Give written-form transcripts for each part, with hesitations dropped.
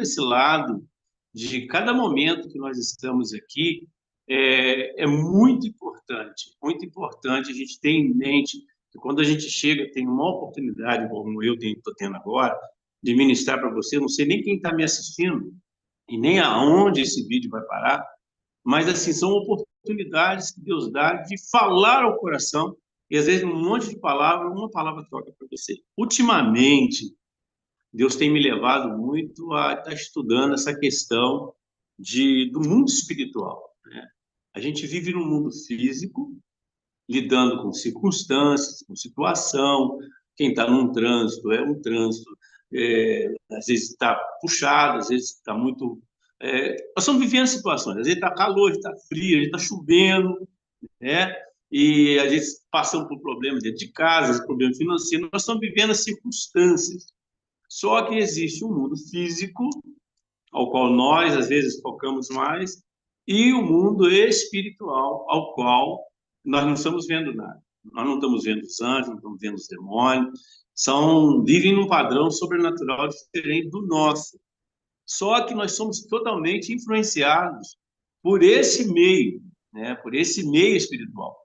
esse lado de cada momento que nós estamos aqui, é muito importante a gente ter em mente que quando a gente chega, tem uma oportunidade, como eu estou tendo agora, de ministrar para você, não sei nem quem está me assistindo e nem aonde esse vídeo vai parar, mas assim, são oportunidades que Deus dá de falar ao coração, e às vezes um monte de palavra, uma palavra toca para você. Ultimamente, Deus tem me levado muito a estar estudando essa questão do mundo espiritual, né? A gente vive num mundo físico, lidando com circunstâncias, com situação. Quem está num trânsito, é um trânsito, às vezes está puxado, às vezes está muito... nós estamos vivendo situações, às vezes está calor, está frio, às vezes está chovendo, né? E às vezes passamos por problemas dentro de casa, problemas financeiros, nós estamos vivendo as circunstâncias. Só que existe um mundo físico, ao qual nós, às vezes, focamos mais, e o mundo espiritual, ao qual nós não estamos vendo nada. Nós não estamos vendo os anjos, não estamos vendo os demônios, vivem num padrão sobrenatural diferente do nosso. Só que nós somos totalmente influenciados por esse meio, né? Por esse meio espiritual.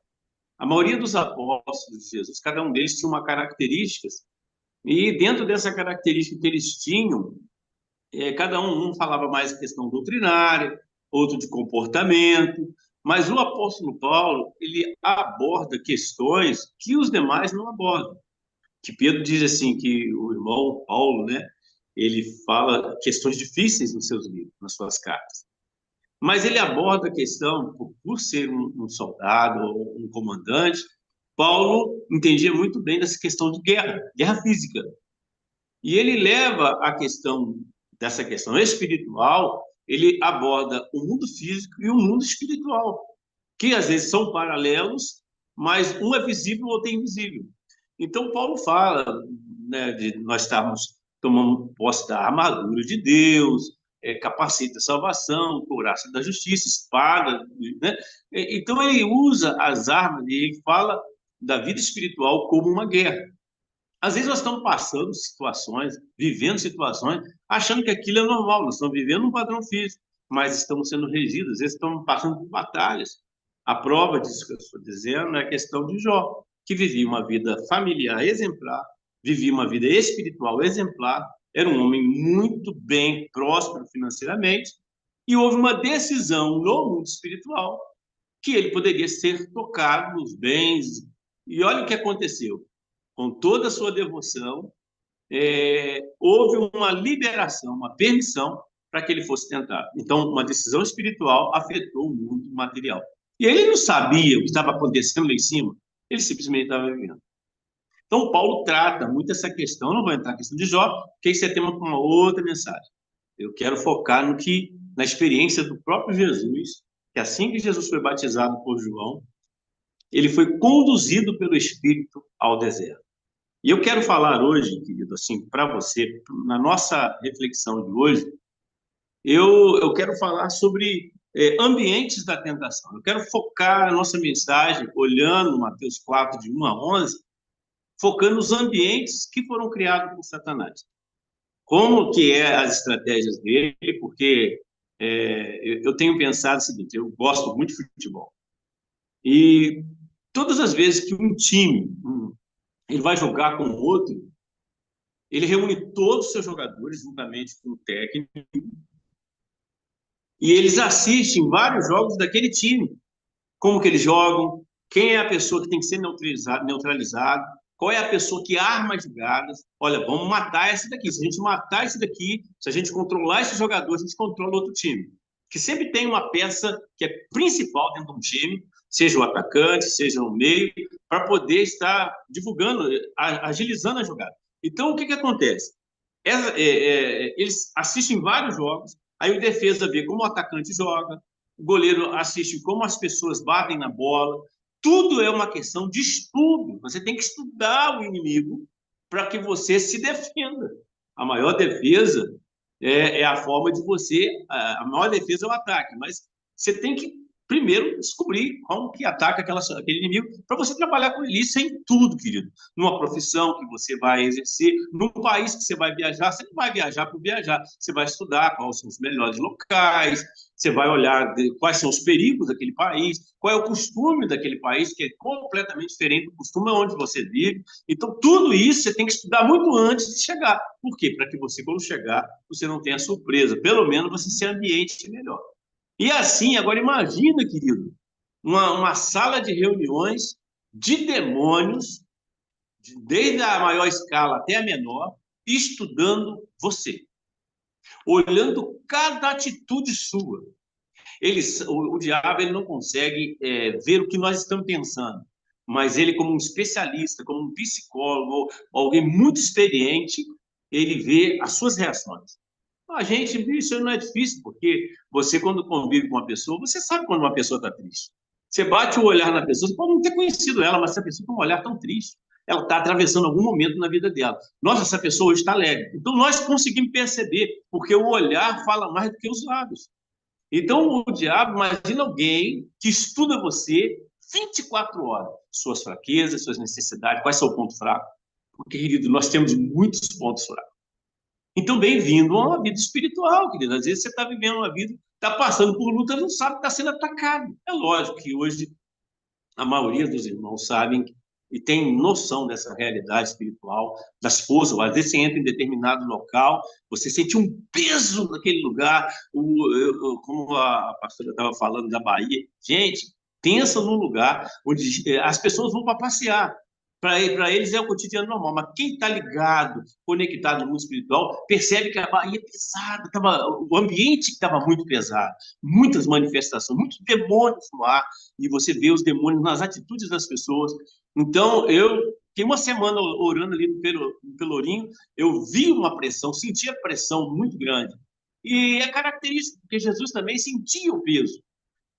A maioria dos apóstolos de Jesus, cada um deles tinha uma característica, e dentro dessa característica que eles tinham, cada um falava mais questão doutrinária, outro de comportamento, mas o apóstolo Paulo, ele aborda questões que os demais não abordam. Que Pedro diz assim, que o irmão Paulo, né, ele fala questões difíceis nos seus livros, nas suas cartas. Mas ele aborda a questão, por ser um soldado ou um comandante, Paulo entendia muito bem dessa questão de guerra, guerra física. E ele leva a questão dessa questão espiritual, ele aborda o mundo físico e o mundo espiritual, que às vezes são paralelos, mas um é visível, o outro é invisível. Então, Paulo fala, né, de nós estarmos tomando posse da armadura de Deus, capacete da salvação, couraça da justiça, espada, né? Então, ele usa as armas e ele fala da vida espiritual como uma guerra. Às vezes nós estamos passando situações, vivendo situações, achando que aquilo é normal, nós estamos vivendo um padrão físico, mas estamos sendo regidos, às vezes estamos passando por batalhas. A prova disso que eu estou dizendo é a questão de Jó, que vivia uma vida familiar exemplar, vivia uma vida espiritual exemplar, era um homem muito bem próspero financeiramente, e houve uma decisão no mundo espiritual que ele poderia ser tocado nos bens. E olha o que aconteceu. Com toda a sua devoção, houve uma liberação, uma permissão para que ele fosse tentado. Então, uma decisão espiritual afetou o mundo material. E ele não sabia o que estava acontecendo lá em cima, ele simplesmente estava vivendo. Então, Paulo trata muito essa questão, não vou entrar na questão de Jó, porque isso é tema para uma outra mensagem. Eu quero focar na experiência do próprio Jesus, que assim que Jesus foi batizado por João, ele foi conduzido pelo Espírito ao deserto. E eu quero falar hoje, querido, assim, para você, na nossa reflexão de hoje, eu quero falar sobre ambientes da tentação. Eu quero focar a nossa mensagem, olhando Mateus 4, de 1 a 11, focando nos ambientes que foram criados por Satanás. Como que é as estratégias dele, porque eu tenho pensado o seguinte, eu gosto muito de futebol. E todas as vezes que um time ele vai jogar com o outro, ele reúne todos os seus jogadores juntamente com o técnico e eles assistem vários jogos daquele time. Como que eles jogam, quem é a pessoa que tem que ser neutralizado, qual é a pessoa que arma as jogadas. Olha, vamos matar esse daqui. Se a gente matar esse daqui, se a gente controlar esse jogador, a gente controla outro time. Que sempre tem uma peça que é principal dentro de um time, seja o atacante, seja o meio, para poder estar divulgando, agilizando a jogada. Então, o que acontece? Eles assistem vários jogos, aí o defesa vê como o atacante joga, o goleiro assiste como as pessoas batem na bola. Tudo é uma questão de estudo. Você tem que estudar o inimigo para que você se defenda. A maior defesa é a forma de você... A maior defesa é o ataque, mas você tem que primeiro descobrir como que ataca aquele inimigo, para você trabalhar com ele. Isso é em tudo, querido. Numa profissão que você vai exercer, num país que você vai viajar, você não vai viajar por viajar, você vai estudar quais são os melhores locais, você vai olhar quais são os perigos daquele país, qual é o costume daquele país, que é completamente diferente do costume onde você vive. Então, tudo isso você tem que estudar muito antes de chegar. Por quê? Para que você, quando chegar, você não tenha surpresa. Pelo menos você se ambiente melhor. E assim, agora imagina, querido, uma sala de reuniões de demônios, desde a maior escala até a menor, estudando você, olhando cada atitude sua. O diabo ele não consegue ver o que nós estamos pensando, mas ele, como um especialista, como um psicólogo, alguém muito experiente, ele vê as suas reações. A gente, isso não é difícil, porque você, quando convive com uma pessoa, você sabe quando uma pessoa está triste. Você bate o olhar na pessoa, você pode não ter conhecido ela, mas essa pessoa tem um olhar tão triste. Ela está atravessando algum momento na vida dela. Nossa, essa pessoa hoje está alegre. Então, nós conseguimos perceber, porque o olhar fala mais do que os lábios. Então, o diabo, imagina alguém que estuda você 24 horas, suas fraquezas, suas necessidades, qual é o seu ponto fraco. Porque, querido, nós temos muitos pontos fracos. Então, bem-vindo a uma vida espiritual, querido. Às vezes você está vivendo uma vida, está passando por luta, não sabe que está sendo atacado. É lógico que hoje a maioria dos irmãos sabem e tem noção dessa realidade espiritual, das forças. Às vezes você entra em determinado local, você sente um peso naquele lugar, como a pastora estava falando da Bahia. Gente, pensa num lugar onde as pessoas vão para passear. Para eles é o cotidiano normal, mas quem está ligado, conectado no mundo espiritual, percebe que a Bahia é pesada, o ambiente estava muito pesado, muitas manifestações, muitos demônios no ar, e você vê os demônios nas atitudes das pessoas. Então, eu fiquei uma semana orando ali no Pelourinho, eu vi uma pressão, senti a pressão muito grande. E é característico, porque Jesus também sentia o peso.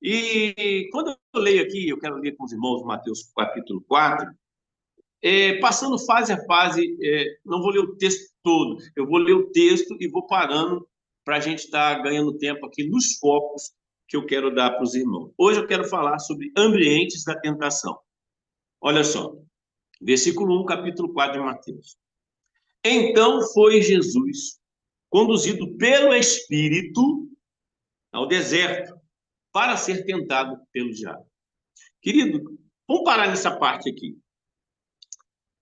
E quando eu leio aqui, eu quero ler com os irmãos Mateus capítulo 4, passando fase a fase, não vou ler o texto todo, eu vou ler o texto e vou parando para a gente estar ganhando tempo aqui nos focos que eu quero dar para os irmãos. Hoje eu quero falar sobre ambientes da tentação. Olha só, versículo 1, capítulo 4 de Mateus. Então foi Jesus conduzido pelo Espírito ao deserto para ser tentado pelo diabo. Querido, vamos parar nessa parte aqui.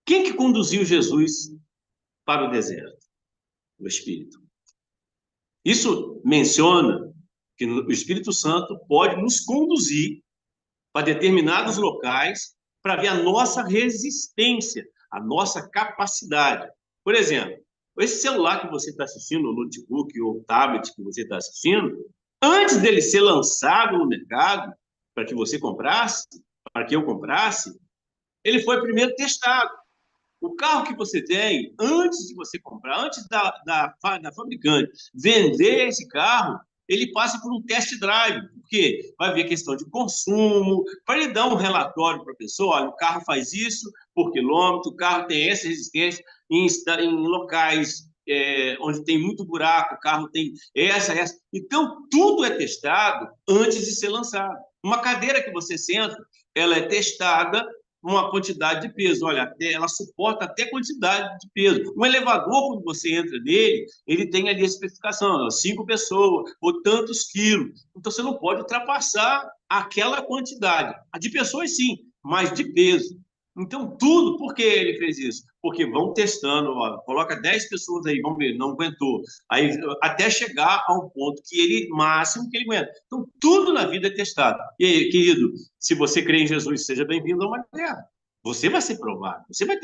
Quem que conduziu Jesus para o deserto? O Espírito. Isso menciona que o Espírito Santo pode nos conduzir para determinados locais para ver a nossa resistência, a nossa capacidade. Por exemplo, esse celular que você está assistindo, o notebook ou o tablet que você está assistindo, antes dele ser lançado no mercado, para que você comprasse, para que eu comprasse, ele foi primeiro testado. O carro que você tem, antes de você comprar, antes da fabricante vender esse carro, ele passa por um test drive, porque vai ver questão de consumo, para ele dar um relatório para a pessoa, olha, o carro faz isso por quilômetro, o carro tem essa resistência em locais onde tem muito buraco, o carro tem essa. Então, tudo é testado antes de ser lançado. Uma cadeira que você senta, ela é testada uma quantidade de peso. Olha, ela suporta até quantidade de peso. Um elevador, quando você entra nele, ele tem ali a especificação, 5 pessoas, ou tantos quilos. Então, você não pode ultrapassar aquela quantidade. A de pessoas, sim, mas de peso. Então, tudo, por que ele fez isso? Porque vão testando, ó, coloca 10 pessoas aí, vamos ver, não aguentou. Aí, até chegar ao ponto que ele, máximo que ele aguenta. Então, tudo na vida é testado. E aí, querido, se você crê em Jesus, seja bem-vindo a uma guerra. Você vai ser provado, você vai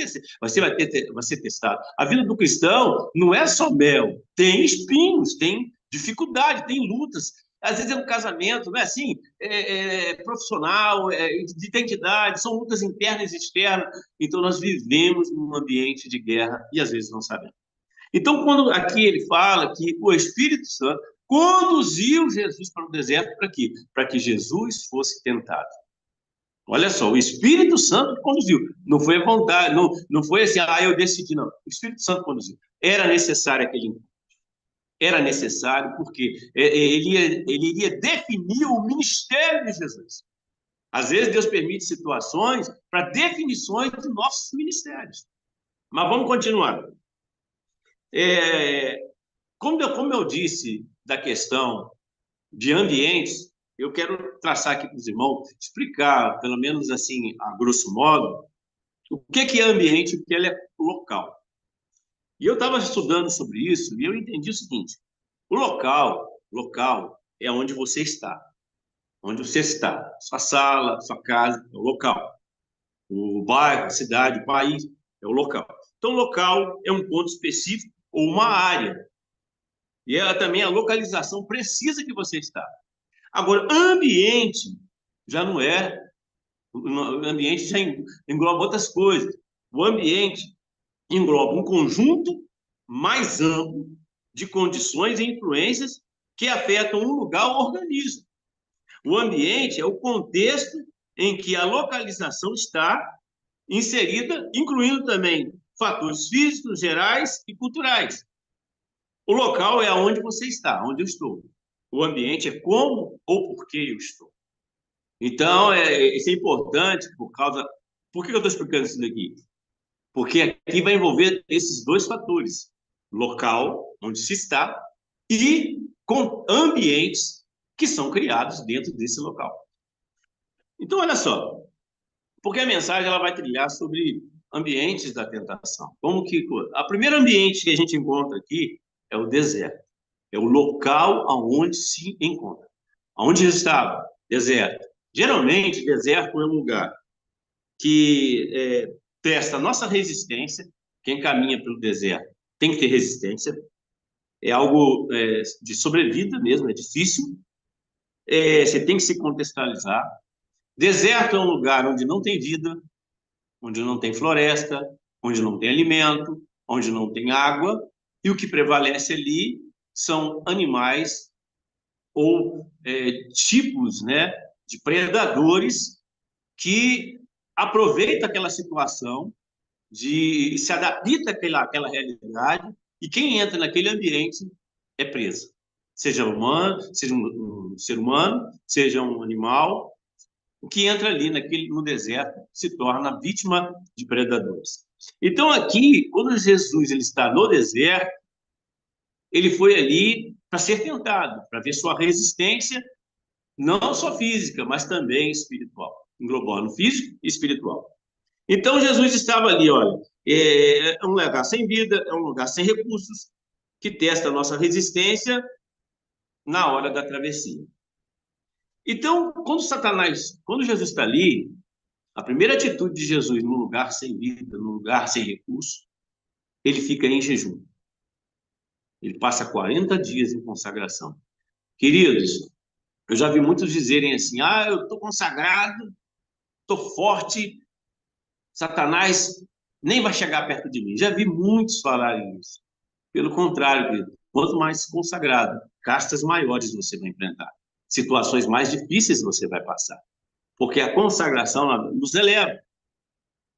ser testado. A vida do cristão não é só mel, tem espinhos, tem dificuldade, tem lutas. Às vezes é um casamento, não é assim? Profissional, de identidade, são lutas internas e externas. Então, nós vivemos num ambiente de guerra e às vezes não sabemos. Então, quando aqui ele fala que o Espírito Santo conduziu Jesus para o deserto, para quê? Para que Jesus fosse tentado. Olha só, o Espírito Santo conduziu. Não foi a vontade, não foi assim, eu decidi, não. O Espírito Santo conduziu. Era necessário aquele encontro. era necessário, porque ele iria definir o ministério de Jesus. Às vezes, Deus permite situações para definições de nossos ministérios. Mas vamos continuar. É, como eu disse da questão de ambientes, eu quero traçar aqui para os irmãos, explicar, pelo menos assim, a grosso modo, o que é ambiente e o que ele é local. E eu estava estudando sobre isso e eu entendi o seguinte: o local é onde você está. Onde você está. Sua sala, sua casa, é o local. O bairro, a cidade, o país, é o local. Então, local é um ponto específico ou uma área. E é também a localização precisa que você está. Agora, ambiente já não é. O ambiente já engloba outras coisas. O ambiente engloba um conjunto mais amplo de condições e influências que afetam um lugar ou organismo. O ambiente é o contexto em que a localização está inserida, incluindo também fatores físicos, gerais e culturais. O local é onde você está, onde eu estou. O ambiente é como ou por que eu estou. Então, isso é importante por causa... Por que eu estou explicando isso daqui? Porque aqui vai envolver esses dois fatores: local, onde se está, e com ambientes que são criados dentro desse local. Então, olha só, porque a mensagem ela vai trilhar sobre ambientes da tentação. Como que a primeiro ambiente que a gente encontra aqui é o deserto, é o local aonde se encontra. Aonde estava? Deserto. Geralmente, deserto é um lugar que testa a nossa resistência. Quem caminha pelo deserto tem que ter resistência. É algo de sobrevida mesmo, é difícil. Você tem que se contextualizar. Deserto é um lugar onde não tem vida, onde não tem floresta, onde não tem alimento, onde não tem água, e o que prevalece ali são animais ou tipos, né, de predadores que aproveitam aquela situação, se adapta àquela realidade, e quem entra naquele ambiente é preso. Seja humano, seja um ser humano, seja um animal, o que entra ali no deserto se torna vítima de predadores. Então, aqui, quando Jesus ele está no deserto, ele foi ali para ser tentado, para ver sua resistência, não só física, mas também espiritual, englobando físico e espiritual. Então, Jesus estava ali, olha, é um lugar sem vida, é um lugar sem recursos, que testa a nossa resistência na hora da travessia. Então, quando Jesus está ali, a primeira atitude de Jesus num lugar sem vida, num lugar sem recurso, ele fica em jejum. Ele passa 40 dias em consagração. Queridos, eu já vi muitos dizerem assim: eu estou consagrado, estou forte, Satanás nem vai chegar perto de mim. Já vi muitos falarem isso. Pelo contrário, querido, quanto mais consagrado, castas maiores você vai enfrentar, situações mais difíceis você vai passar. Porque a consagração nos eleva,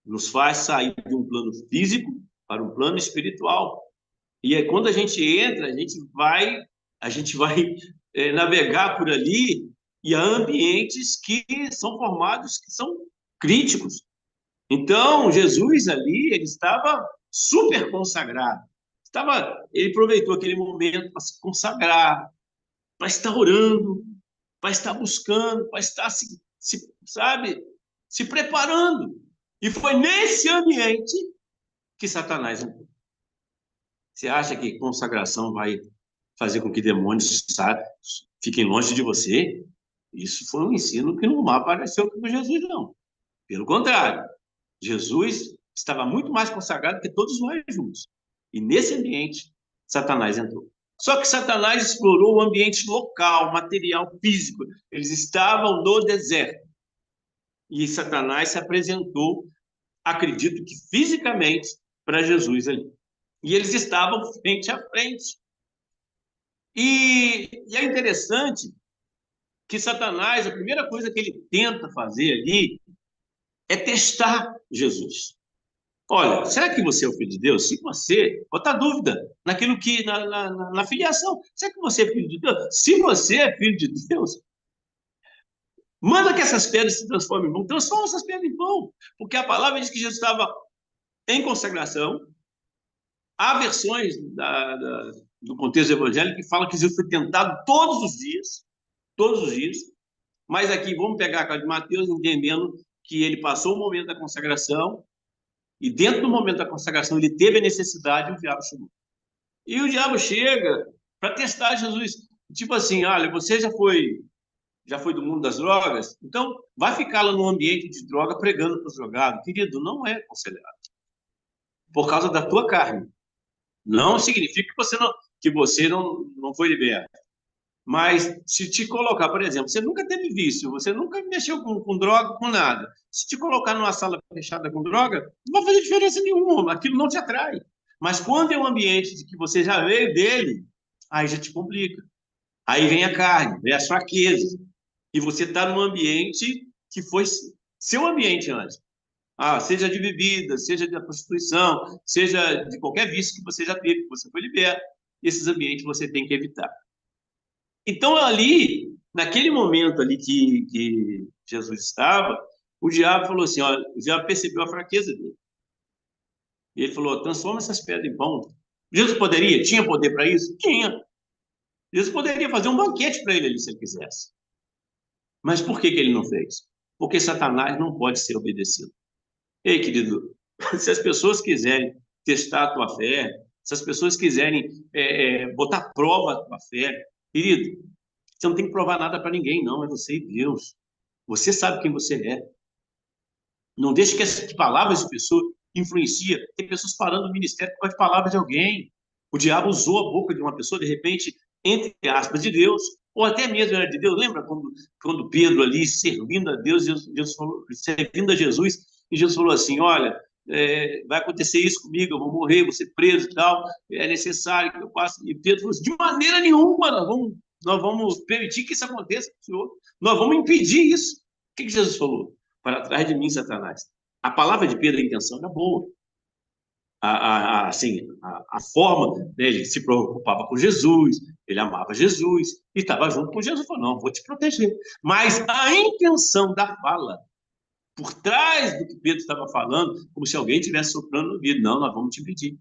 nos faz sair de um plano físico para um plano espiritual. E aí, quando a gente entra, a gente vai navegar por ali e há ambientes que são formados, que são críticos. Então, Jesus ali, ele estava super consagrado. Ele aproveitou aquele momento para se consagrar, para estar orando, para estar buscando, para estar sabe, se preparando. E foi nesse ambiente que Satanás entrou. Você acha que consagração vai fazer com que demônios fiquem longe de você? Isso foi um ensino que não apareceu com Jesus, não. Pelo contrário, Jesus estava muito mais consagrado que todos nós juntos. E nesse ambiente, Satanás entrou. Só que Satanás explorou o ambiente local, material, físico. Eles estavam no deserto. E Satanás se apresentou, acredito que fisicamente, para Jesus ali. E eles estavam frente a frente. E é interessante que Satanás, a primeira coisa que ele tenta fazer ali é testar Jesus. Olha, será que você é o filho de Deus? Se você, bota dúvida naquilo que, na filiação. Será que você é filho de Deus? Se você é filho de Deus, manda que essas pedras se transformem em pão. Transforma essas pedras em pão. Porque a palavra diz que Jesus estava em consagração. Há versões do contexto evangélico que falam que Jesus foi tentado todos os dias. Mas aqui vamos pegar a cara de Mateus, entendendo que ele passou o momento da consagração, e dentro do momento da consagração ele teve a necessidade, e o diabo chegou. E o diabo chega para testar Jesus. Tipo assim, olha, você já foi do mundo das drogas, então vai ficar lá no ambiente de droga pregando para os drogados. Querido, não é aconselhado. Por causa da tua carne. Não significa que você não foi liberto. Mas se te colocar, por exemplo, você nunca teve vício, você nunca mexeu com droga, com nada. Se te colocar numa sala fechada com droga, não vai fazer diferença nenhuma, aquilo não te atrai. Mas quando é um ambiente de que você já veio dele, aí já te complica. Aí vem a carne, vem as fraquezas. E você está num ambiente que foi seu ambiente antes. Seja de bebida, seja de prostituição, seja de qualquer vício que você já teve, que você foi liberto. Esses ambientes você tem que evitar. Então, ali, naquele momento ali que Jesus estava, o diabo falou assim, ó, o diabo percebeu a fraqueza dele. E ele falou, transforma essas pedras em pão. Jesus poderia? Tinha poder para isso? Tinha. Jesus poderia fazer um banquete para ele ali, se ele quisesse. Mas por que ele não fez? Porque Satanás não pode ser obedecido. Ei, querido, se as pessoas quiserem testar a tua fé, se as pessoas quiserem botar à prova a tua fé, querido, você não tem que provar nada para ninguém, não. É você e Deus. Você sabe quem você é. Não deixe que essas palavras de pessoa influenciem. Tem pessoas parando o ministério por causa de palavras de alguém. O diabo usou a boca de uma pessoa, de repente, entre aspas, de Deus, ou até mesmo era de Deus. Lembra quando Pedro ali, servindo a Deus, Jesus falou, servindo a Jesus, e Jesus falou assim, olha, vai acontecer isso comigo, eu vou morrer, vou ser preso e tal, é necessário que eu passe. E Pedro falou assim, de maneira nenhuma, nós vamos permitir que isso aconteça, Senhor. Nós vamos impedir isso. O que Jesus falou? Para trás de mim, Satanás. A palavra de Pedro, a intenção era boa. Assim, a forma, né, ele se preocupava com Jesus, ele amava Jesus, e estava junto com Jesus, falou, não, vou te proteger. Mas a intenção da fala, por trás do que Pedro estava falando, como se alguém estivesse soprando no ouvido, não, nós vamos te impedir.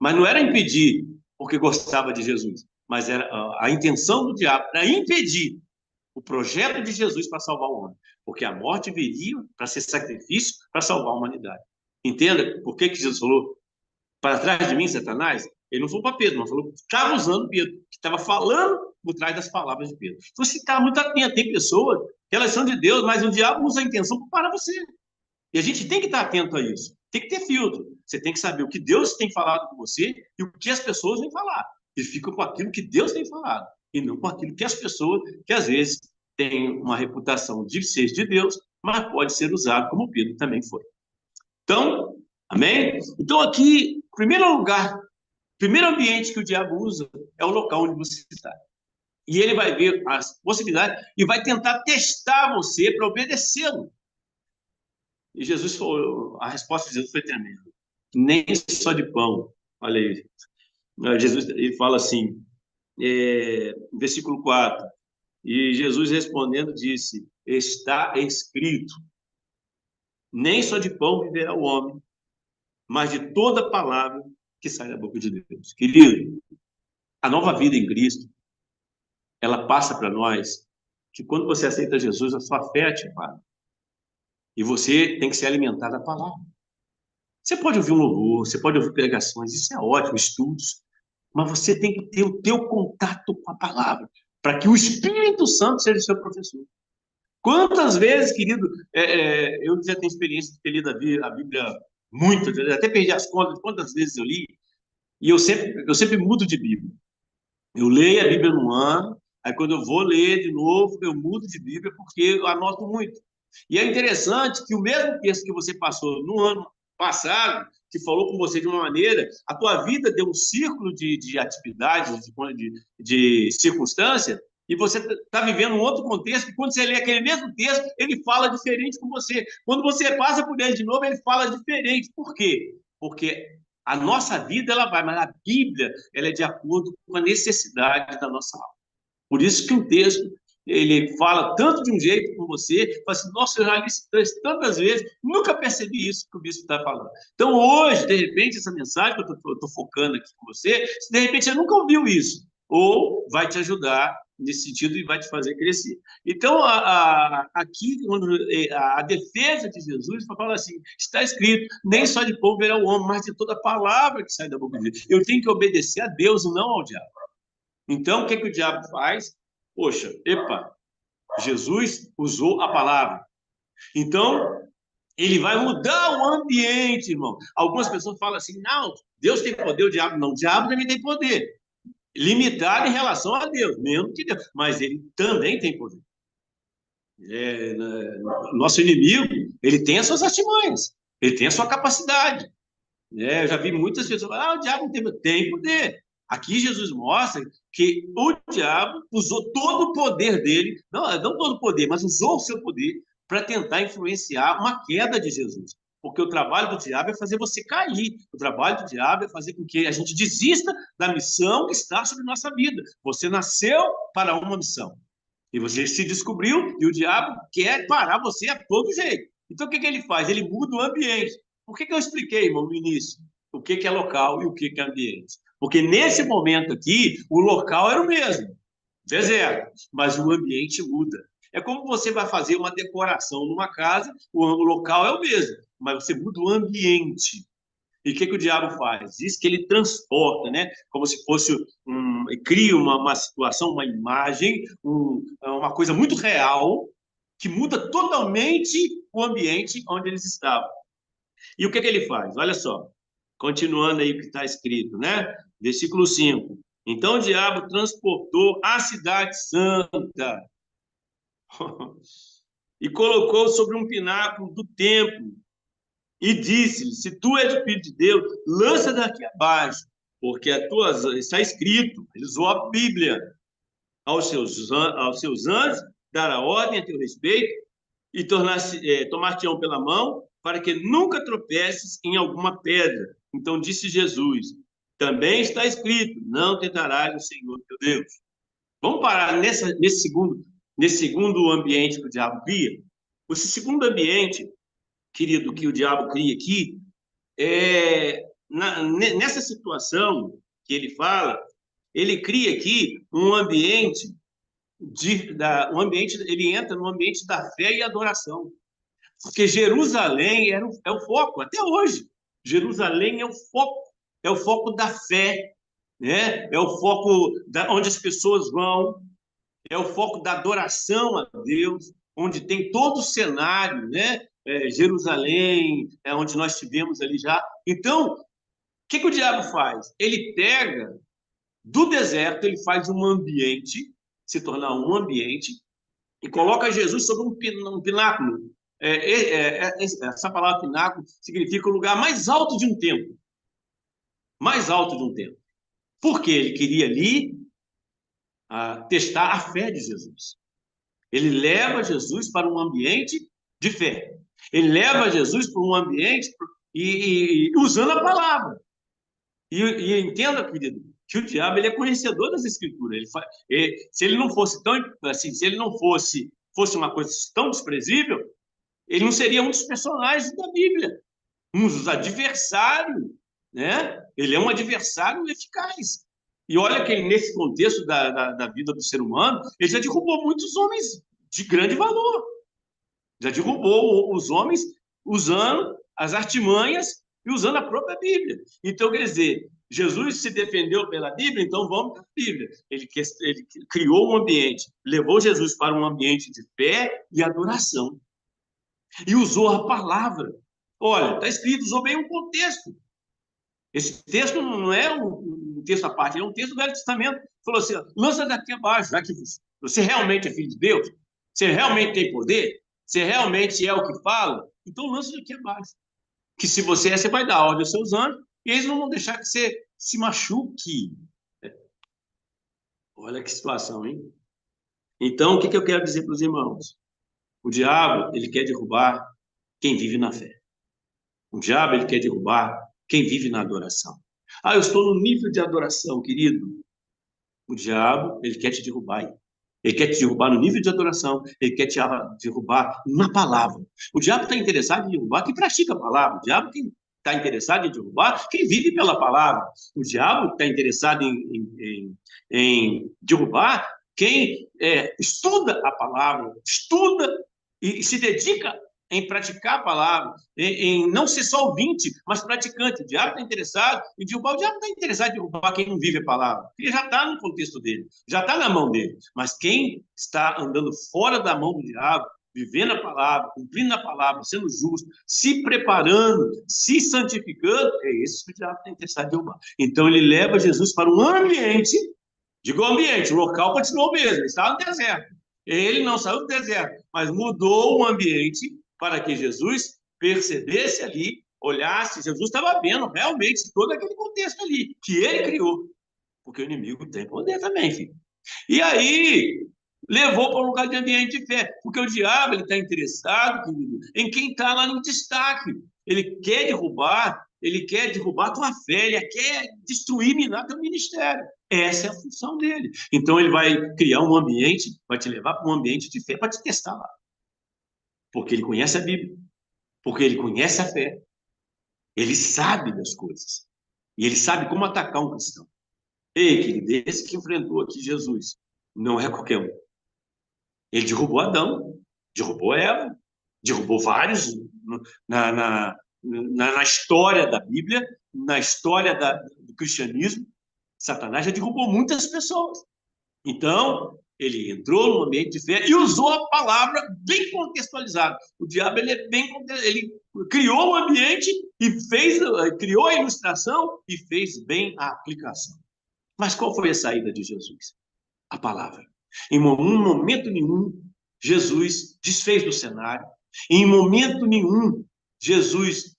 Mas não era impedir porque gostava de Jesus, mas era a intenção do diabo era impedir o projeto de Jesus para salvar o homem, porque a morte viria para ser sacrifício para salvar a humanidade. Entenda por que Jesus falou para trás de mim, Satanás? Ele não falou para Pedro, mas falou que estava usando Pedro, que estava falando por trás das palavras de Pedro. Então você está muito atento. Tem pessoas que elas são de Deus, mas o diabo usa a intenção para parar você. E a gente tem que estar atento a isso. Tem que ter filtro. Você tem que saber o que Deus tem falado com você e o que as pessoas vêm falar. E fica com aquilo que Deus tem falado e não com aquilo que as pessoas, que às vezes têm uma reputação de ser de Deus, mas pode ser usado como Pedro também foi. Então, amém? Então aqui, primeiro lugar, primeiro ambiente que o diabo usa é o local onde você está. E ele vai ver as possibilidades e vai tentar testar você para obedecê-lo. E Jesus falou, a resposta de Jesus foi tremenda. Nem só de pão. Olha aí. Jesus, ele fala assim, versículo 4. E Jesus respondendo disse, está escrito, nem só de pão viverá o homem, mas de toda palavra que sai da boca de Deus. Querido, a nova vida em Cristo, ela passa para nós que quando você aceita Jesus, a sua fé é ativada. E você tem que se alimentar da palavra. Você pode ouvir um louvor, você pode ouvir pregações, isso é ótimo, estudos, mas você tem que ter o teu contato com a palavra, para que o Espírito Santo seja o seu professor. Quantas vezes, querido, eu já tenho experiência de ter lido a Bíblia muito, até perdi as contas de quantas vezes eu li, e eu sempre mudo de Bíblia. Eu leio a Bíblia no ano, aí quando eu vou ler de novo, eu mudo de Bíblia porque eu anoto muito. E é interessante que o mesmo texto que você passou no ano passado, que falou com você de uma maneira, a tua vida deu um círculo de atividades, de circunstância, e você está vivendo um outro contexto, e quando você lê aquele mesmo texto, ele fala diferente com você. Quando você passa por ele de novo, ele fala diferente. Por quê? porque a nossa vida ela vai, mas a Bíblia ela é de acordo com a necessidade da nossa alma. Por isso que o texto ele fala tanto de um jeito com você, fala assim, nossa, eu já li esse texto tantas vezes, nunca percebi isso que o bispo está falando. Então, hoje, de repente, essa mensagem que eu estou focando aqui com você, de repente você nunca ouviu isso, ou vai te ajudar nesse sentido e vai te fazer crescer. Então, aqui, a defesa de Jesus fala assim, está escrito, nem só de pão verá o homem, mas de toda palavra que sai da boca de Deus. Eu tenho que obedecer a Deus e não ao diabo. Então, o que o diabo faz? Poxa, epa, Jesus usou a palavra. Então, ele vai mudar o ambiente, irmão. Algumas pessoas falam assim, não, Deus tem poder, o diabo não. O diabo também tem poder. Limitado em relação a Deus, mesmo que Deus. Mas ele também tem poder. Nosso inimigo, ele tem as suas artimanhas. Ele tem a sua capacidade. Eu já vi muitas pessoas falar, o diabo não tem poder. Tem poder. Aqui Jesus mostra que o diabo usou todo o poder dele, não todo o poder, mas usou o seu poder para tentar influenciar uma queda de Jesus. Porque o trabalho do diabo é fazer você cair. O trabalho do diabo é fazer com que a gente desista da missão que está sobre nossa vida. Você nasceu para uma missão. E você se descobriu e o diabo quer parar você a todo jeito. Então, o que ele faz? Ele muda o ambiente. Por que eu expliquei, irmão, no início? O que é local e o que é ambiente? Porque nesse momento aqui, o local era o mesmo, deserto, mas o ambiente muda. É como você vai fazer uma decoração numa casa, o local é o mesmo, mas você muda o ambiente. E o que o diabo faz? Diz que ele transporta, né? Como se fosse cria uma situação, uma imagem, uma coisa muito real, que muda totalmente o ambiente onde eles estavam. E o que ele faz? Olha só, continuando aí o que está escrito, né? Versículo 5. Então o diabo transportou a cidade santa e colocou sobre um pináculo do templo e disse-lhe, se tu és o filho de Deus, lança daqui abaixo, porque está escrito, ele usou a Bíblia, aos seus anjos, dará ordem a teu respeito e tomar-te-ão pela mão, para que nunca tropeces em alguma pedra. Então disse Jesus, também está escrito, não tentarás o Senhor teu Deus. Vamos parar nesse segundo ambiente que o diabo cria? Esse segundo ambiente, querido, que o diabo cria aqui, nessa situação que ele fala, ele cria aqui um ambiente ele entra no ambiente da fé e adoração. Porque Jerusalém é o foco, até hoje. Jerusalém é o foco da fé, né? É o foco onde as pessoas vão, é o foco da adoração a Deus, onde tem todo o cenário, né? Jerusalém, é onde nós estivemos ali já. Então, o que o diabo faz? Ele pega do deserto, ele faz um ambiente, se tornar um ambiente, e coloca Jesus sobre um pináculo. Essa palavra pináculo significa o lugar mais alto de um templo. Mais alto de um templo. Porque ele queria ali testar a fé de Jesus. Ele leva Jesus para um ambiente de fé. Ele leva Jesus para um ambiente e usando a palavra. E entenda, querido, que o diabo ele é conhecedor das escrituras. Se ele não fosse tão assim, se ele não fosse uma coisa tão desprezível, ele não seria um dos personagens da Bíblia, um dos adversários, né? Ele é um adversário eficaz. E olha que nesse contexto da vida do ser humano, ele já derrubou muitos homens de grande valor. Já derrubou os homens usando as artimanhas e usando a própria Bíblia. Então, quer dizer, Jesus se defendeu pela Bíblia, então vamos para a Bíblia. Ele criou um ambiente, levou Jesus para um ambiente de fé e adoração. E usou a palavra. Olha, está escrito, usou bem um contexto. Esse texto não é um texto à parte, é um texto do Velho Testamento. Falou assim, lança daqui abaixo, já que você realmente é filho de Deus, você realmente tem poder, você realmente é o que fala, então lança daqui abaixo. Que se você você vai dar ordem aos seus anjos, e eles não vão deixar que você se machuque. Olha que situação, hein? Então, o que eu quero dizer para os irmãos? O diabo, ele quer derrubar quem vive na fé. O diabo, ele quer derrubar quem vive na adoração. Ah, eu estou no nível de adoração, querido. O diabo, ele quer te derrubar aí. Ele quer te derrubar no nível de adoração, ele quer te derrubar na palavra. O diabo está interessado em derrubar quem pratica a palavra. O diabo está interessado em derrubar quem vive pela palavra. O diabo está interessado em derrubar quem estuda a palavra, estuda e se dedica em praticar a palavra, em não ser só ouvinte, mas praticante. O diabo está interessado em derrubar, o diabo está interessado em derrubar quem não vive a palavra, porque já está no contexto dele, já está na mão dele. Mas quem está andando fora da mão do diabo, vivendo a palavra, cumprindo a palavra, sendo justo, se preparando, se santificando, é esse que o diabo está interessado em derrubar. Então ele leva Jesus para um ambiente, digo ambiente, o local continuou o mesmo, ele estava no deserto. Ele não saiu do deserto, mas mudou o ambiente para que Jesus percebesse ali, olhasse, Jesus estava vendo realmente todo aquele contexto ali, que ele criou, porque o inimigo tem poder também, filho. E aí, levou para um lugar de ambiente de fé, porque o diabo está interessado, querido, em quem está lá no destaque. Ele quer derrubar a tua fé, ele quer destruir, minar teu ministério. Essa é a função dele. Então, ele vai criar um ambiente, vai te levar para um ambiente de fé para te testar lá. Porque ele conhece a Bíblia, porque ele conhece a fé, ele sabe das coisas, e ele sabe como atacar um cristão. Ei, querido, esse que enfrentou aqui Jesus não é qualquer um. Ele derrubou Adão, derrubou Eva, derrubou vários na história da Bíblia, na história do cristianismo. Satanás já derrubou muitas pessoas. Então, ele entrou no ambiente de fé e usou a palavra bem contextualizada. O diabo, ele criou o ambiente e criou a ilustração e fez bem a aplicação. Mas qual foi a saída de Jesus? A palavra. Em momento nenhum, Jesus desfez do cenário. Em momento nenhum, Jesus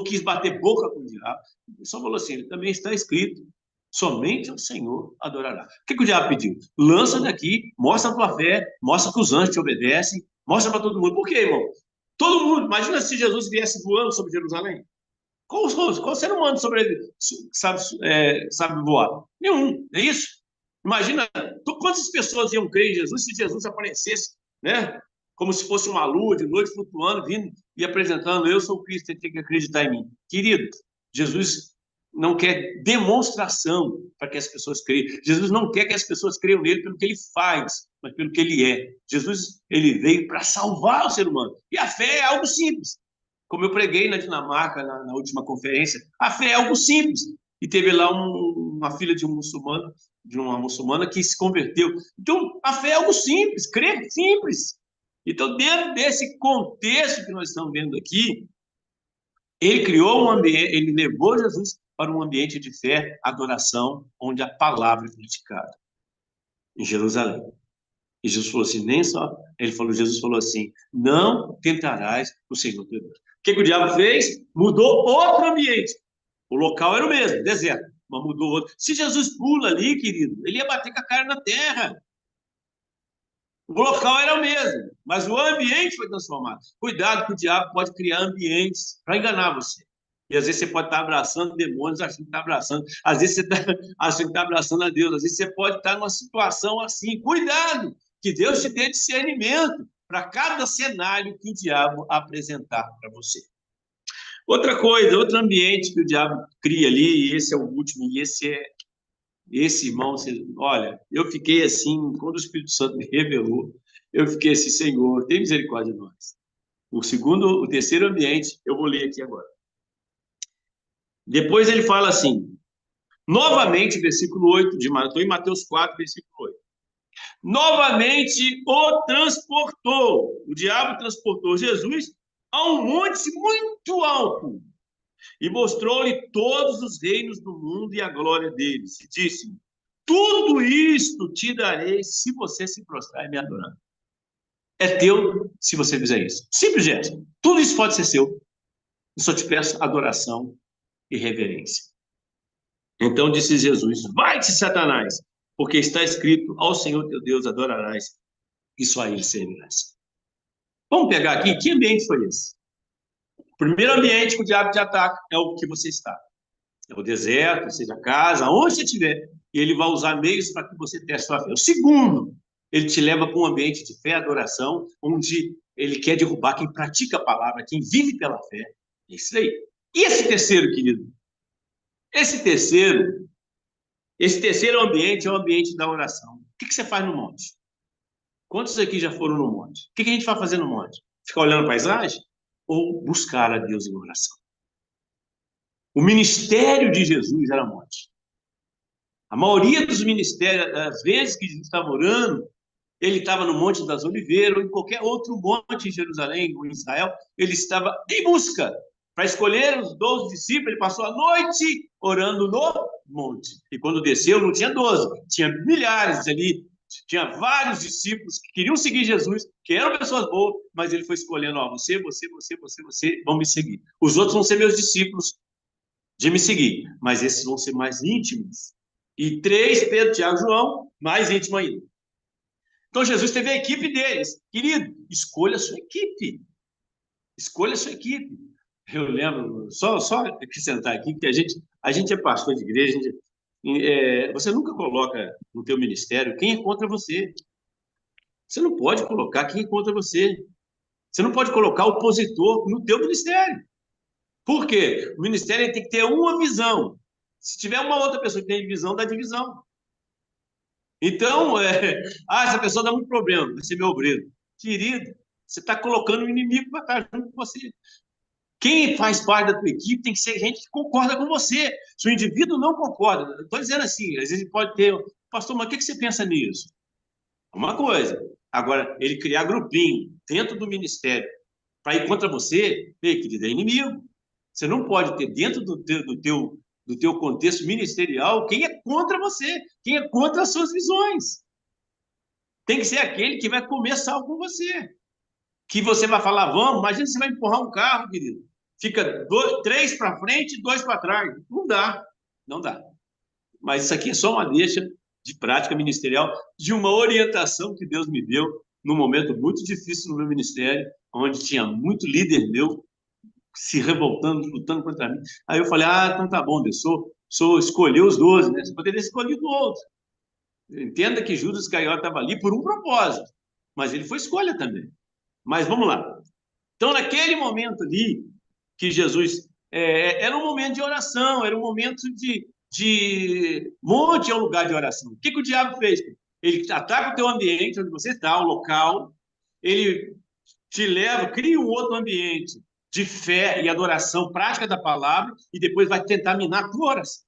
quis bater boca com o diabo. Ele só falou assim, ele também está escrito, somente ao Senhor adorará. O que o diabo pediu? Lança daqui, mostra a tua fé, mostra que os anjos te obedecem, mostra para todo mundo. Por quê, irmão? Todo mundo, imagina se Jesus viesse voando sobre Jerusalém. Qual ser humano sabe voar? Nenhum, é isso? Imagina quantas pessoas iam crer em Jesus se Jesus aparecesse, né? Como se fosse uma lua de noite flutuando, vindo e apresentando: eu sou Cristo, você tem que acreditar em mim. Querido, Jesus não quer demonstração para que as pessoas creiam. Jesus não quer que as pessoas creiam nele pelo que ele faz, mas pelo que ele é. Jesus, ele veio para salvar o ser humano. E a fé é algo simples. Como eu preguei na Dinamarca, na última conferência, a fé é algo simples. E teve lá uma filha de uma muçulmana que se converteu. Então, a fé é algo simples, crer simples. Então, dentro desse contexto que nós estamos vendo aqui, ele criou um ambiente, ele levou Jesus para um ambiente de fé, adoração, onde a palavra é praticada, em Jerusalém. E Jesus falou assim, Jesus falou assim, não tentarás o Senhor teu Deus. O que o diabo fez? Mudou outro ambiente. O local era o mesmo, deserto, mas mudou outro. Se Jesus pula ali, querido, ele ia bater com a cara na terra. O local era o mesmo, mas o ambiente foi transformado. Cuidado que o diabo pode criar ambientes para enganar você. E às vezes você pode estar abraçando demônios, achando que está abraçando. Às vezes você está achando que está abraçando a Deus. Às vezes você pode estar numa situação assim. Cuidado, que Deus te dê discernimento para cada cenário que o diabo apresentar para você. Outra coisa, outro ambiente que o diabo cria ali, e esse é o último, e esse, irmão, olha, eu fiquei assim, quando o Espírito Santo me revelou, eu fiquei assim, Senhor, tem misericórdia de nós. O terceiro ambiente, eu vou ler aqui agora. Depois ele fala assim, novamente, versículo 8, estou em Mateus 4, versículo 8. Novamente o diabo transportou Jesus a um monte muito alto e mostrou-lhe todos os reinos do mundo e a glória deles. E disse, tudo isto te darei se você se prostrar e me adorar. É teu se você fizer isso. Simples gesto. Tudo isso pode ser seu. Eu só te peço adoração e reverência. Então disse Jesus, vai-te, Satanás, porque está escrito, ao Senhor teu Deus adorarás e só a ele servirás. Vamos pegar aqui, que ambiente foi esse? primeiro ambiente que o diabo te ataca é o que você está. É o deserto, seja a casa, onde você estiver. E ele vai usar meios para que você teste sua fé. O segundo, ele te leva para um ambiente de fé e adoração, onde ele quer derrubar quem pratica a palavra, quem vive pela fé. É isso aí. E esse terceiro, querido? Esse terceiro, esse terceiro ambiente é o ambiente da oração. O que você faz no monte? Quantos aqui já foram no monte? O que a gente vai fazer no monte? Ficar olhando a paisagem? Ou buscar a Deus em oração? O ministério de Jesus era monte. A maioria dos ministérios, das vezes que Jesus estava orando, ele estava no Monte das Oliveiras ou em qualquer outro monte em Jerusalém ou em Israel, ele estava em busca. Para escolher os 12 discípulos, ele passou a noite orando no monte. E quando desceu, não tinha 12, tinha milhares ali, tinha vários discípulos que queriam seguir Jesus, que eram pessoas boas, mas ele foi escolhendo, ó, você, vão me seguir. Os outros vão ser meus discípulos de me seguir, mas esses vão ser mais íntimos. E 3, Pedro, Tiago, João, mais íntimo ainda. Então Jesus teve a equipe deles. Querido, escolha a sua equipe. Escolha a sua equipe. Eu lembro, só acrescentar aqui, que a gente é pastor de igreja, você nunca coloca no teu ministério quem é contra você. Você não pode colocar quem é contra você. Você não pode colocar opositor no teu ministério. Por quê? O ministério tem que ter uma visão. Se tiver uma outra pessoa que tem visão, dá divisão. Então, essa pessoa dá muito problema, vai ser meu obreiro. Querido, você está colocando o inimigo para estar junto com você. Quem faz parte da tua equipe tem que ser gente que concorda com você. Se o indivíduo não concorda, estou dizendo assim, às vezes pode ter, pastor, mas o que você pensa nisso? Uma coisa. Agora, ele criar grupinho dentro do ministério para ir contra você, querido, é inimigo. Você não pode ter dentro do teu contexto ministerial quem é contra você, quem é contra as suas visões. Tem que ser aquele que vai começar com você. Que você vai falar, vamos, imagina você vai empurrar um carro, querido. Fica 3 para frente e 2 para trás. Não dá, não dá. Mas isso aqui é só uma deixa de prática ministerial, de uma orientação que Deus me deu num momento muito difícil no meu ministério, onde tinha muito líder meu se revoltando, lutando contra mim. Aí eu falei, então tá bom, Deus, escolheu os 12, né? Você poderia ter escolhido outro. Entenda que Judas Iscariote estava ali por um propósito, mas ele foi escolha também. Mas vamos lá. Então, naquele momento ali, que Jesus era um momento de oração, era um momento de monte é um lugar de oração. O que o diabo fez? Ele ataca o teu ambiente onde você está, o local, ele te leva, cria um outro ambiente de fé e adoração prática da palavra e depois vai tentar minar a tua oração.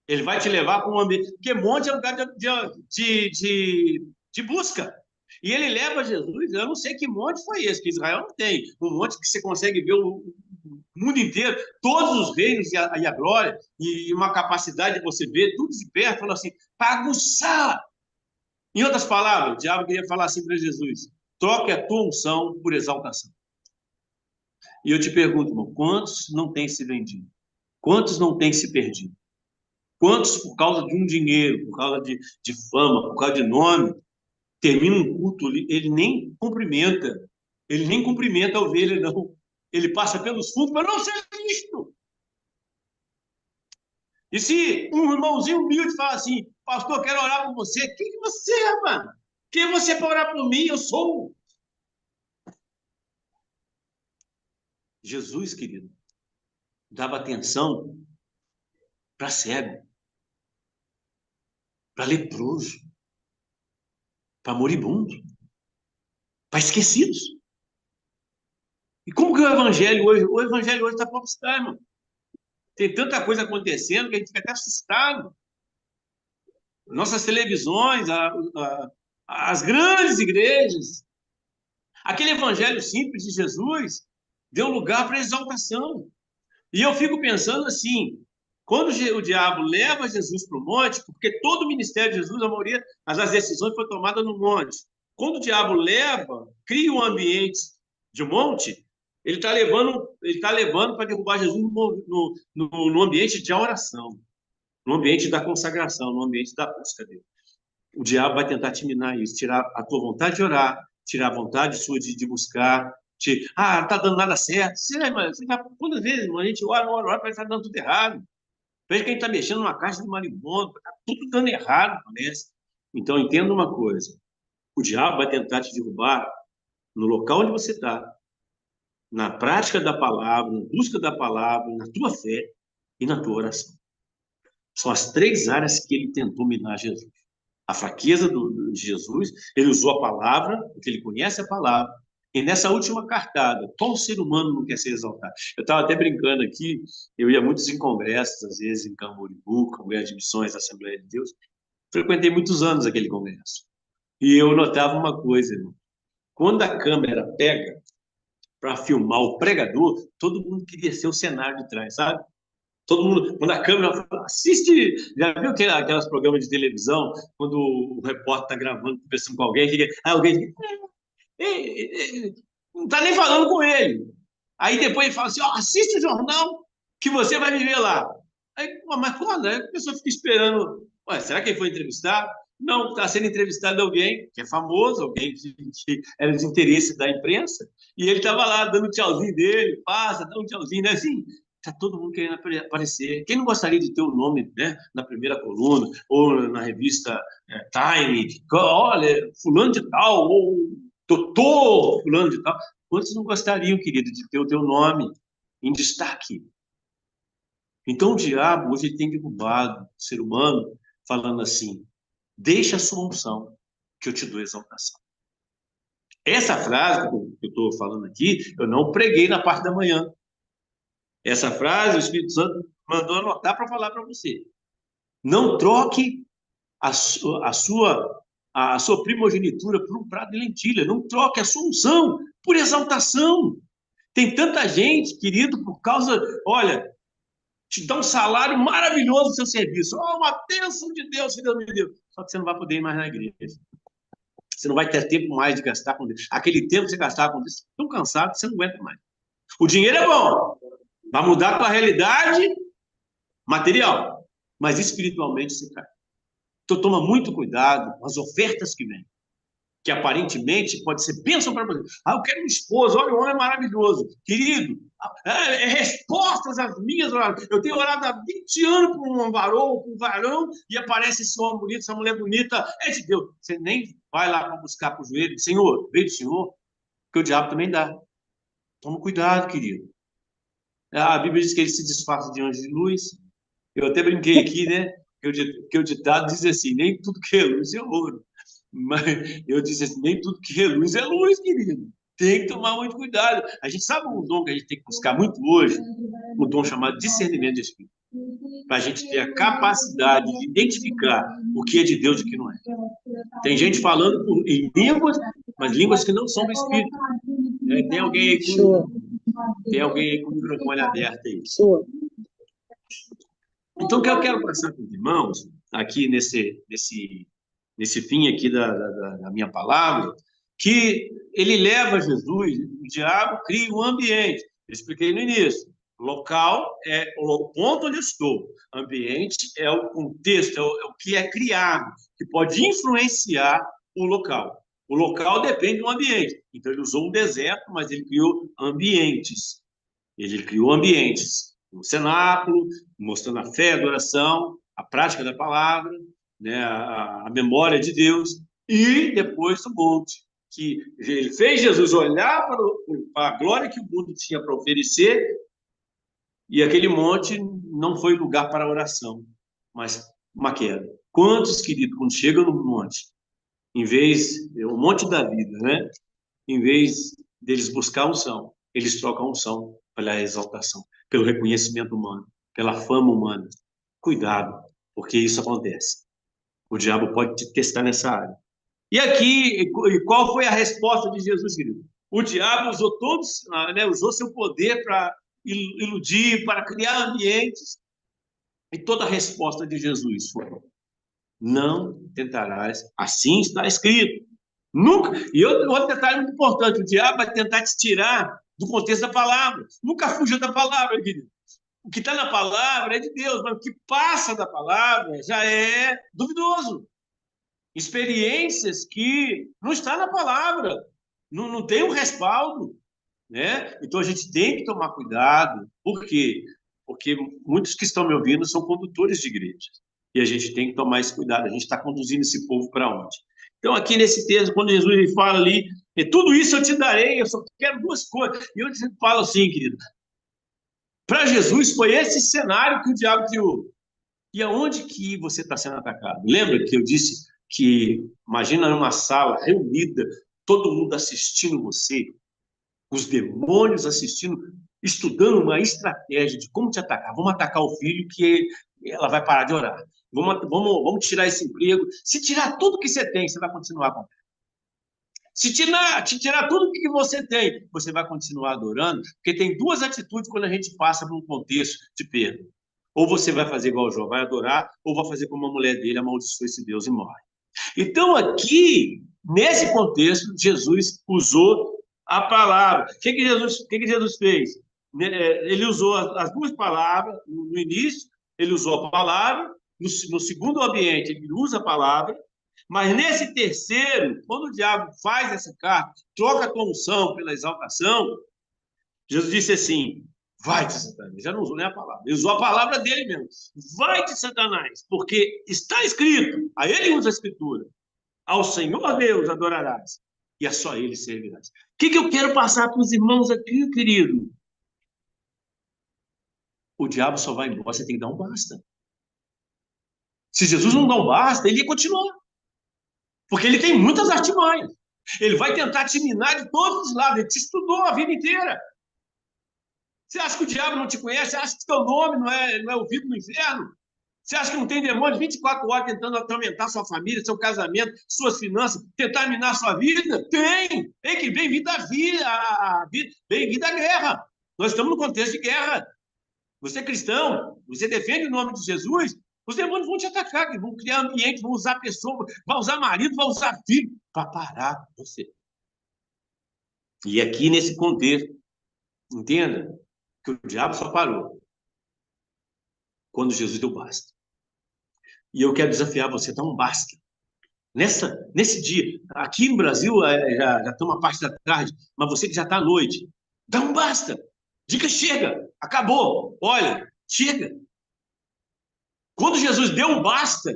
Ele vai te levar para um ambiente, porque monte é um lugar de busca. E ele leva Jesus, eu não sei que monte foi esse, que Israel não tem. Um monte que você consegue ver o mundo inteiro, todos os reinos e a glória, e uma capacidade de você ver tudo de perto, falando assim, para aguçar. Em outras palavras, o diabo queria falar assim para Jesus, troque a tua unção por exaltação. E eu te pergunto, irmão, quantos não têm se vendido? Quantos não têm se perdido? Quantos, por causa de um dinheiro, por causa de fama, por causa de nome, termina um culto, ele nem cumprimenta a ovelha, não. Ele passa pelos fundos para não ser visto. E se um irmãozinho humilde fala assim, pastor, eu quero orar por você, quem que você é, mano? Quem é você para orar por mim? Eu sou. Jesus, querido, dava atenção para cego, para leproso, para moribundo, para esquecidos. E como que é o evangelho hoje? O evangelho hoje está popstar, irmão. Tem tanta coisa acontecendo que a gente fica até assustado. Nossas televisões, as grandes igrejas, aquele evangelho simples de Jesus deu lugar para exaltação. E eu fico pensando assim, quando o diabo leva Jesus para o monte, porque todo o ministério de Jesus, a maioria das decisões foi tomada no monte. Quando o diabo leva, cria um ambiente de monte, ele está levando para derrubar Jesus no ambiente de oração, no ambiente da consagração, no ambiente da busca dele. O diabo vai tentar te minar isso, tirar a tua vontade de orar, tirar a vontade sua de buscar, não está dando nada certo. Você já, quantas vezes a gente ora, parece que está dando tudo errado. Parece que a gente está mexendo numa caixa de marimbondo, está tudo dando errado, parece. Então, entenda uma coisa: o diabo vai tentar te derrubar no local onde você está, na prática da palavra, na busca da palavra, na tua fé e na tua oração. São as três áreas que ele tentou minar Jesus. A fraqueza de Jesus, ele usou a palavra, porque ele conhece a palavra, e nessa última cartada, qual ser humano não quer ser exaltado? Eu estava até brincando aqui, eu ia muitos em congressos, às vezes em Camboriú, Congresso de Missões, Assembleia de Deus, frequentei muitos anos aquele congresso, e eu notava uma coisa, irmão. Quando a câmera pega para filmar o pregador, todo mundo queria ser o cenário de trás, sabe? Todo mundo, quando a câmera fala, assiste, já viu aquelas programas de televisão, quando o repórter está gravando, conversando com alguém, fica, aí alguém fica, não está nem falando com ele. Aí depois ele fala assim, assiste o jornal que você vai me ver lá. Aí, mas quando? Aí a pessoa fica esperando, será que ele foi entrevistado? Não, está sendo entrevistado alguém que é famoso, alguém que era de interesse da imprensa, e ele estava lá dando tchauzinho dele, passa, dá um tchauzinho, né? Assim, está todo mundo querendo aparecer. Quem não gostaria de ter o nome, né, na primeira coluna, ou na revista Time, olha, fulano de tal, ou doutor fulano de tal. Quantos não gostariam, querido, de ter o teu nome em destaque? Então o diabo hoje tem derrubado o ser humano falando assim, deixa a sua unção, que eu te dou exaltação. Essa frase que eu estou falando aqui, eu não preguei na parte da manhã. Essa frase o Espírito Santo mandou anotar para falar para você. Não troque a sua primogenitura por um prato de lentilha. Não troque a sua unção por exaltação. Tem tanta gente, querido, por causa, olha, te dá um salário maravilhoso no seu serviço. Uma bênção de Deus, que Deus me deu. Só que você não vai poder ir mais na igreja. Você não vai ter tempo mais de gastar com Deus. Aquele tempo que você gastava com Deus, tão cansado que você não aguenta mais. O dinheiro é bom. Vai mudar a tua realidade material. Mas espiritualmente você cai. Então toma muito cuidado com as ofertas que vêm, que aparentemente pode ser bênção para você. Eu quero um esposo, olha, o homem é maravilhoso. Querido, respostas às minhas orações. Eu tenho orado há 20 anos por um varão, e aparece esse homem bonito, essa mulher bonita, é de Deus. Você nem vai lá para buscar para o joelho, Senhor, veio do Senhor, que o diabo também dá. Toma cuidado, querido. A Bíblia diz que ele se disfarça de anjo de luz. Eu até brinquei aqui, né? Que o ditado diz assim, nem tudo que é luz é ouro. Mas eu disse assim, nem tudo que reluz é luz, querido. Tem que tomar muito cuidado. A gente sabe um dom que a gente tem que buscar muito hoje, o dom chamado discernimento de espírito. Para a gente ter a capacidade de identificar o que é de Deus e o que não é. Tem gente falando em línguas, mas línguas que não são do espírito. Tem alguém aí com o microfone aberto aí. Então, o que eu quero passar para os irmãos, aqui nesse fim aqui da minha palavra, que ele leva Jesus, o diabo cria um ambiente. Eu expliquei no início. Local é o ponto onde eu estou. Ambiente é o contexto, é o que é criado, que pode influenciar o local. O local depende do ambiente. Então, ele usou um deserto, mas ele criou ambientes. Ele criou ambientes. Um cenáculo, mostrando a fé, a adoração, a prática da palavra, né, a memória de Deus, e depois o monte, que ele fez Jesus olhar para a glória que o mundo tinha para oferecer, e aquele monte não foi lugar para oração, mas uma queda. Quantos, queridos, quando chegam no monte, o monte da vida, né? Em vez deles buscar unção, eles trocam unção pela exaltação, pelo reconhecimento humano, pela fama humana. Cuidado, porque isso acontece. O diabo pode te testar nessa área. E aqui, qual foi a resposta de Jesus, querido? O diabo usou usou seu poder para iludir, para criar ambientes. E toda a resposta de Jesus foi: não tentarás, assim está escrito. Nunca. E outro detalhe muito importante: o diabo vai tentar te tirar do contexto da palavra. Nunca fuja da palavra, querido. O que está na palavra é de Deus, mas o que passa da palavra já é duvidoso. Experiências que não está na palavra, não tem um respaldo. né? Então a gente tem que tomar cuidado. Por quê? Porque muitos que estão me ouvindo são condutores de igrejas. E a gente tem que tomar esse cuidado. A gente está conduzindo esse povo para onde? Então, aqui nesse texto, quando Jesus ele fala ali, tudo isso eu te darei, eu só quero duas coisas. E eu falo assim, querido, para Jesus foi esse cenário que o diabo criou. E aonde que você está sendo atacado? Lembra que eu disse que, imagina numa sala reunida, todo mundo assistindo você, os demônios assistindo, estudando uma estratégia de como te atacar. Vamos atacar o filho que ela vai parar de orar. Vamos tirar esse emprego. Se tirar tudo que você tem, você vai continuar com. Se tirar tudo que você tem, você vai continuar adorando, porque tem duas atitudes quando a gente passa por um contexto de perda. Ou você vai fazer igual o Jó, vai adorar, ou vai fazer como a mulher dele, amaldiçoa esse Deus e morre. Então, aqui, nesse contexto, Jesus usou a palavra. O que Jesus fez? Ele usou as duas palavras no início, ele usou a palavra, no segundo ambiente, ele usa a palavra, mas nesse terceiro, quando o diabo faz essa carta, troca a tua unção pela exaltação, Jesus disse assim: vai-te, Satanás. Já não usou nem a palavra, ele usou a palavra dele mesmo. Vai-te, Satanás, porque está escrito, a ele usa a escritura, ao Senhor Deus adorarás, e a só ele servirás. O que eu quero passar para os irmãos aqui, querido? O diabo só vai embora, você tem que dar um basta. Se Jesus não dá um basta, ele ia continuar. Porque ele tem muitas artimanhas. Ele vai tentar te minar de todos os lados. Ele te estudou a vida inteira. Você acha que o diabo não te conhece? Você acha que seu nome não é ouvido no inferno? Você acha que não tem demônio 24 horas tentando atormentar sua família, seu casamento, suas finanças, tentar minar sua vida? Tem! Tem que vem vir da vida, vem vir da guerra. Nós estamos no contexto de guerra. Você é cristão, você defende o nome de Jesus, os demônios vão te atacar, vão criar ambiente, vão usar pessoa, vão usar marido, vão usar filho, para parar você. E aqui nesse contexto, entenda que o diabo só parou quando Jesus deu basta. E eu quero desafiar você a dar um basta. Nesse dia, aqui no Brasil, já está uma parte da tarde, mas você que já está à noite, dá um basta. Diga chega, acabou. Olha, chega. Quando Jesus deu um basta,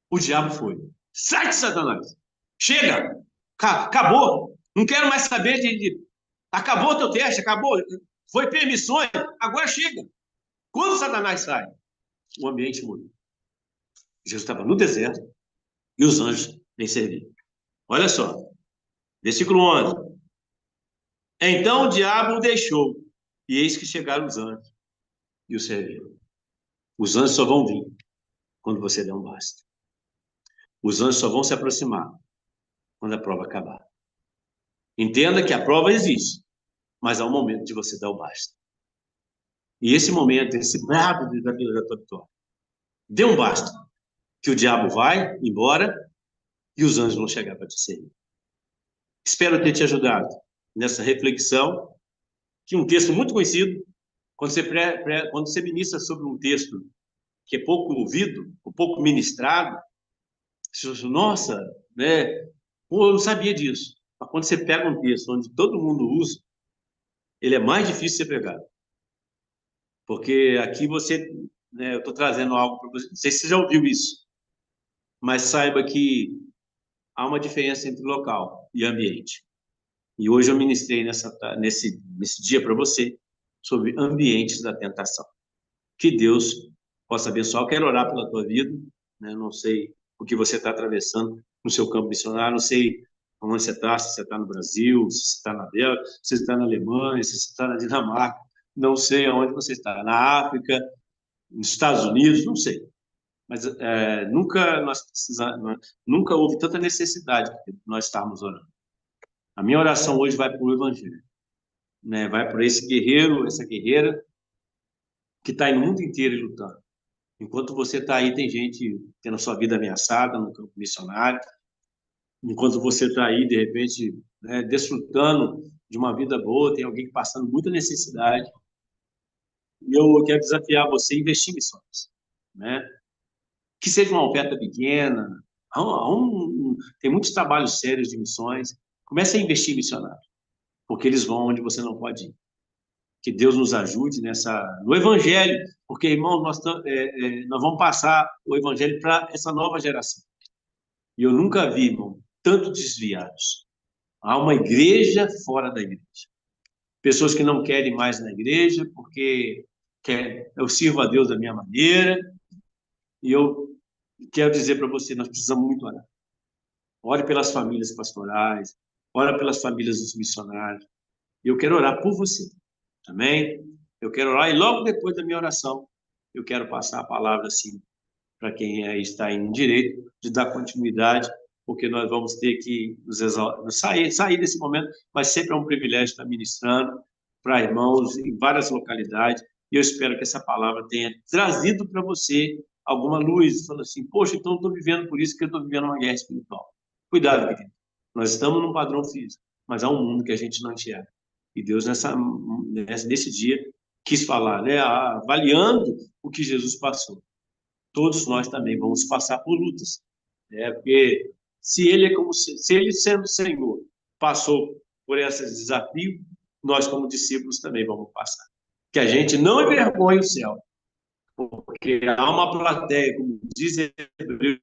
o diabo foi. Sai de Satanás. Chega. Acabou. Não quero mais saber Acabou o teu teste, acabou. Foi permissões, agora chega. Quando Satanás sai, o ambiente muda. Jesus estava no deserto e os anjos nem serviam. Olha só, versículo 11. Então o diabo o deixou, e eis que chegaram os anjos e o serviram. Os anjos só vão vir quando você der um basta. Os anjos só vão se aproximar quando a prova acabar. Entenda que a prova existe, mas há um momento de você dar o basta. E esse momento, esse brado da tua vitória, dê um basta, que o diabo vai embora e os anjos vão chegar para te servir. Espero ter te ajudado nessa reflexão, que um texto muito conhecido, quando você ministra sobre um texto que é pouco ouvido, ou pouco ministrado, você diz, nossa, né? Pô, eu não sabia disso. Mas quando você pega um texto onde todo mundo usa, ele é mais difícil de ser pregado. Porque aqui você, né, eu estou trazendo algo para você, não sei se você já ouviu isso, mas saiba que há uma diferença entre local e ambiente. E hoje eu ministrei nesse dia para você sobre ambientes da tentação. Que Deus possa abençoar. Eu quero orar pela tua vida, né? Não sei o que você está atravessando no seu campo missionário, não sei onde você está, se você está no Brasil, se você está na Bélgica, se você está na Alemanha, se você está na Dinamarca, não sei aonde você está, na África, nos Estados Unidos, não sei. Mas nunca houve tanta necessidade que nós estarmos orando. A minha oração hoje vai para o Evangelho, né? Vai para esse guerreiro, essa guerreira que está no mundo inteiro lutando. Enquanto você está aí, tem gente tendo a sua vida ameaçada no campo missionário. Enquanto você está aí, de repente, né, desfrutando de uma vida boa, tem alguém passando muita necessidade. E eu quero desafiar você a investir em missões, né? Que seja uma oferta pequena. Tem muitos trabalhos sérios de missões. Comece a investir em missionário. porque eles vão onde você não pode ir. Que Deus nos ajude no Evangelho, porque, irmão, nós vamos passar o Evangelho para essa nova geração. E eu nunca vi, irmão, tanto desviados. Há uma igreja fora da igreja. Pessoas que não querem mais na igreja, porque eu sirvo a Deus da minha maneira, e eu quero dizer para você, nós precisamos muito orar. Ore pelas famílias pastorais, ore pelas famílias dos missionários. E eu quero orar por você. Amém? Eu quero orar e logo depois da minha oração, eu quero passar a palavra assim para quem aí está em direito de dar continuidade, porque nós vamos ter que sair desse momento, mas sempre é um privilégio estar ministrando para irmãos em várias localidades, e eu espero que essa palavra tenha trazido para você alguma luz, falando assim, poxa, então eu estou vivendo por isso que eu estou vivendo uma guerra espiritual. Cuidado, querido. Nós estamos num padrão físico, mas há um mundo que a gente não enxerga. E Deus, nesse dia, quis falar, né, avaliando o que Jesus passou. Todos nós também vamos passar por lutas, né? Porque se ele sendo Senhor passou por esses desafios, nós como discípulos também vamos passar. Que a gente não envergonhe o céu, porque há uma plateia, como diz Hebreus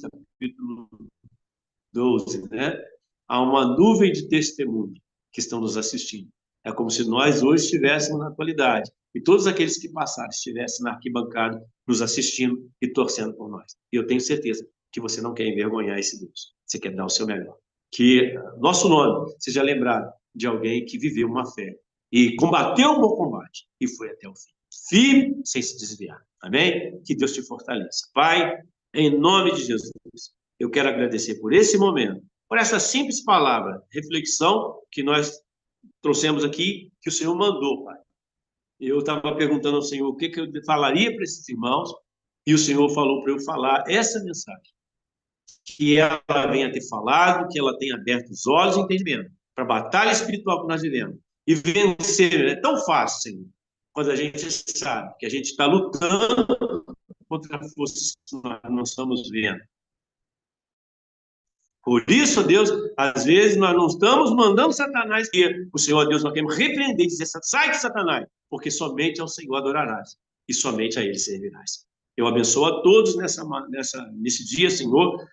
capítulo 12, né? Há uma nuvem de testemunhos que estão nos assistindo. É como se nós hoje estivéssemos na atualidade e todos aqueles que passaram estivessem na arquibancada nos assistindo e torcendo por nós. E eu tenho certeza que você não quer envergonhar esse Deus. Você quer dar o seu melhor. Que nosso nome seja lembrado de alguém que viveu uma fé e combateu um bom combate e foi até o fim. Firme, sem se desviar. Amém? Que Deus te fortaleça. Pai, em nome de Jesus, eu quero agradecer por esse momento, por essa simples palavra, reflexão que nós trouxemos aqui, que o Senhor mandou, Pai. Eu estava perguntando ao Senhor o que eu falaria para esses irmãos, e o Senhor falou para eu falar essa mensagem. Que ela venha ter falado, que ela tenha aberto os olhos e entendimento para a batalha espiritual que nós vivemos. E vencer é tão fácil, Senhor, quando a gente sabe que a gente está lutando contra forças que nós não estamos vendo. Por isso, Deus, às vezes nós não estamos mandando Satanás ir. O Senhor, Deus, nós queremos repreender e dizer, sai de Satanás, porque somente ao Senhor adorarás e somente a Ele servirás. Eu abençoo a todos nesse dia, Senhor,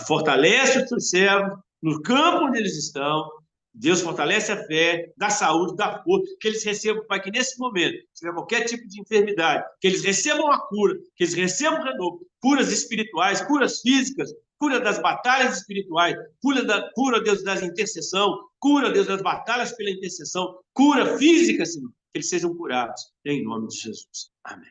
fortalece os teus servos no campo onde eles estão. Deus fortalece a fé, dá saúde, dá força, que eles recebam, Pai, que nesse momento, se tiver qualquer tipo de enfermidade, que eles recebam a cura, que eles recebam renovo, curas espirituais, curas físicas, cura das batalhas espirituais, cura, Deus, das intercessão, cura, Deus, das batalhas pela intercessão, cura física, Senhor, que eles sejam curados, em nome de Jesus. Amém.